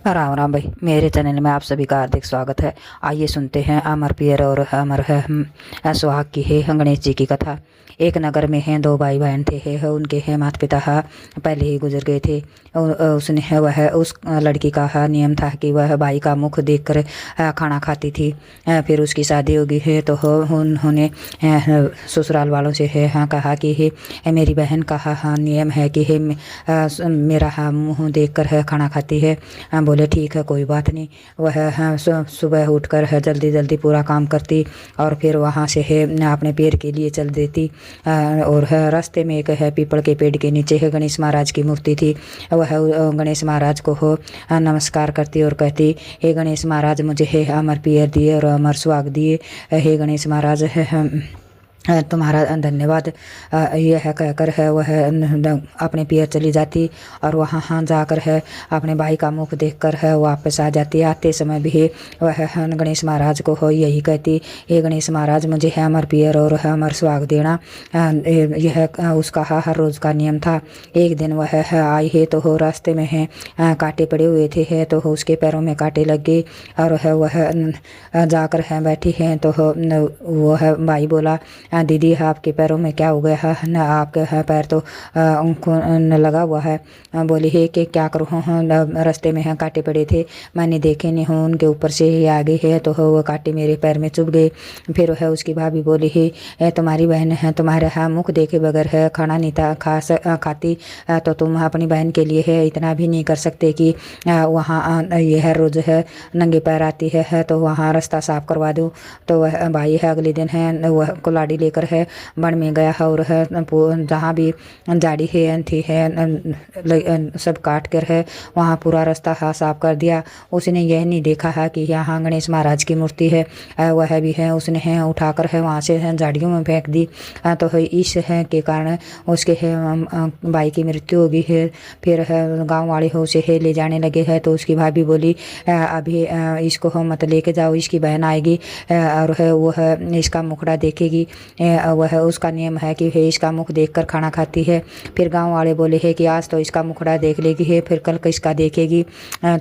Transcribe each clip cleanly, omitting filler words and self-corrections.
राम राम भाई, मेरे चैनल में आप सभी का हार्दिक स्वागत है। आइए सुनते हैं अमर पियर और अमर है सुहाग की है गणेश जी की कथा। एक नगर में है दो भाई बहन थे है उनके है माता पिता पहले ही गुजर गए थे। उसने है वह उस लड़की का नियम था कि वह भाई का मुख देखकर खाना खाती थी। फिर उसकी शादी होगी है तो उन्होंने ससुराल वालों से है कहा कि है मेरी बहन का नियम है कि है मेरा मुँह देखकर है खाना खाती है। बोले ठीक है, कोई बात नहीं। वह सुबह उठकर है जल्दी जल्दी पूरा काम करती और फिर वहाँ से है अपने पेड़ के लिए चल देती। और है रास्ते में एक है पीपल के पेड़ के नीचे है गणेश महाराज की मूर्ति थी। वह गणेश महाराज को हो नमस्कार करती और कहती, हे गणेश महाराज, मुझे है अमर पियर दिए और अमर सुहाग दिए। हे गणेश महाराज है तुम्हारा धन्यवाद। यह कहकर है वह अपने पियर चली जाती और वहाँ जाकर है अपने भाई का मुख देखकर है वापस आ जाती। आते समय भी वह गणेश महाराज को हो यही कहती, ये गणेश महाराज, मुझे है अमर पियर और है अमर सुहाग देना। यह उसका हर रोज़ का नियम था। एक दिन वह आई है तो हो रास्ते में है कांटे पड़े हुए थे है तो उसके पैरों में कांटे लग गए और वह जाकर है बैठी है तो वह भाई बोला, दीदी आपके पैरों में क्या हो गया है न, आपके पैर तो उनको लगा हुआ है। बोली है कि क्या करूँ, रास्ते में कांटे पड़े थे, मैंने देखे नहीं हूँ, उनके ऊपर से ही आ गए है तो वो कांटे मेरे पैर में चुभ गए। फिर है उसकी भाभी बोली है तुम्हारी बहन है तुम्हारे मुख देखे बगैर है खाना नहीं था खाती, तो तुम अपनी बहन के लिए है इतना भी नहीं कर सकते कि वहाँ यह रोज़ है नंगे पैर आती है तो वहाँ रास्ता साफ करवा दो। तो वह भाई है अगले दिन है वह कुल्हाड़ी लेकर है वन में गया है और है जहाँ भी झाड़ी है थी है सब काट कर है वहाँ पूरा रास्ता साफ कर दिया। उसने यह नहीं देखा है कि यहाँ गणेश महाराज की मूर्ति है। वह भी है उसने है उठाकर है वहाँ से है झाड़ियों में फेंक दी। तो है इस है के कारण उसके है भाई की मृत्यु हो गई है। फिर है गाँव वाले हो उसे है ले जाने लगे है तो उसकी भाभी बोली, अभी इसको हम मत लेके जाओ, इसकी बहन आएगी और है वो है इसका मुखड़ा देखेगी। वह उसका नियम है कि है इसका मुख देखकर खाना खाती है। फिर गांव वाले बोले है कि आज तो इसका मुखड़ा देख लेगी है, फिर कल किसका देखेगी।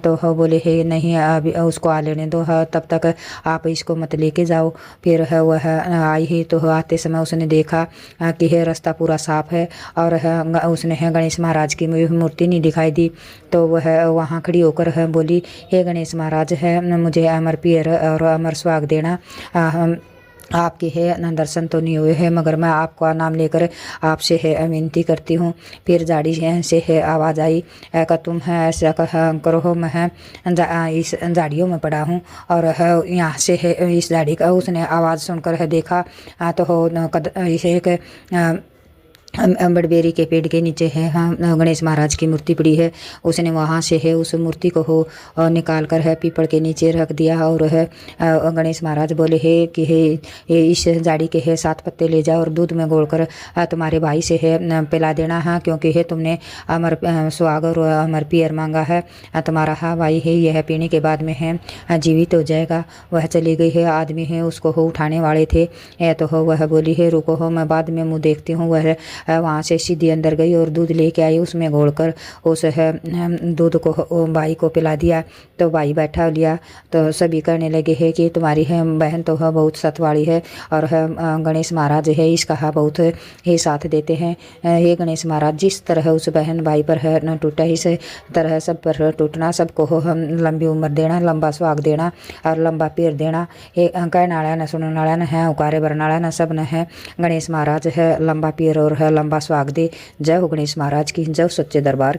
तो हो बोले है नहीं, अभी उसको आ लेने दो, तब तक आप इसको मत लेके जाओ। फिर है वह आई है तो आते समय उसने देखा कि है रास्ता पूरा साफ है और उसने है गणेश महाराज की मूर्ति नहीं दिखाई दी। तो वह वहाँ खड़ी होकर है बोली, हे गणेश महाराज है मुझे अमर पियर और अमर सुहाग देना। आपके है दर्शन तो नहीं हुए हैं मगर मैं आपका नाम लेकर आपसे है विनती करती हूँ। फिर झाड़ी से है आवाज़ आई का तुम है ऐसा करो हो, मैं है इस झाड़ियों में पड़ा हूँ और है यहाँ से है इस झाड़ी का उसने आवाज़ सुनकर है देखा तो हो इसे एक बड़बेरी के पेड़ के नीचे है गणेश महाराज की मूर्ति पड़ी है। उसने वहाँ से है उस मूर्ति को हो निकाल कर है पीपल के नीचे रख दिया और है गणेश महाराज बोले है कि है इस झाड़ी के है 7 पत्ते ले जाओ और दूध में घोल कर तुम्हारे भाई से है पिला देना है, क्योंकि है तुमने अमर सुहाग और अमर पियर मांगा है। तुम्हारा भाई है यह पीने के बाद में है जीवित हो जाएगा। वह चली गई है। आदमी है उसको हो उठाने वाले थे तो हो वह बोली है रुको हो, मैं बाद में मुँह देखती हूँ। वह वहाँ से सीधी अंदर गई और दूध लेके आई, उसमें घोलकर उस दूध को भाई को पिला दिया। तो भाई बैठा लिया तो सभी कहने लगे है कि तुम्हारी है बहन तो है बहुत सतवाड़ी है और है गणेश महाराज है इसका बहुत ही साथ देते हैं। हे गणेश महाराज, जिस तरह उस बहन भाई पर है न टूटा इस तरह सब पर टूटना, सबको हो हम लंबी उम्र देना, लंबा सुहाग देना और लंबा पेड़ देना। हे कहने वाला न सुनने वाला न है उकारे भरने वाला न सब न है गणेश महाराज है लंबा पेड़ और है लंबा सुहाग दे। जय हो गणेश महाराज की, जय हो सच्चे दरबार।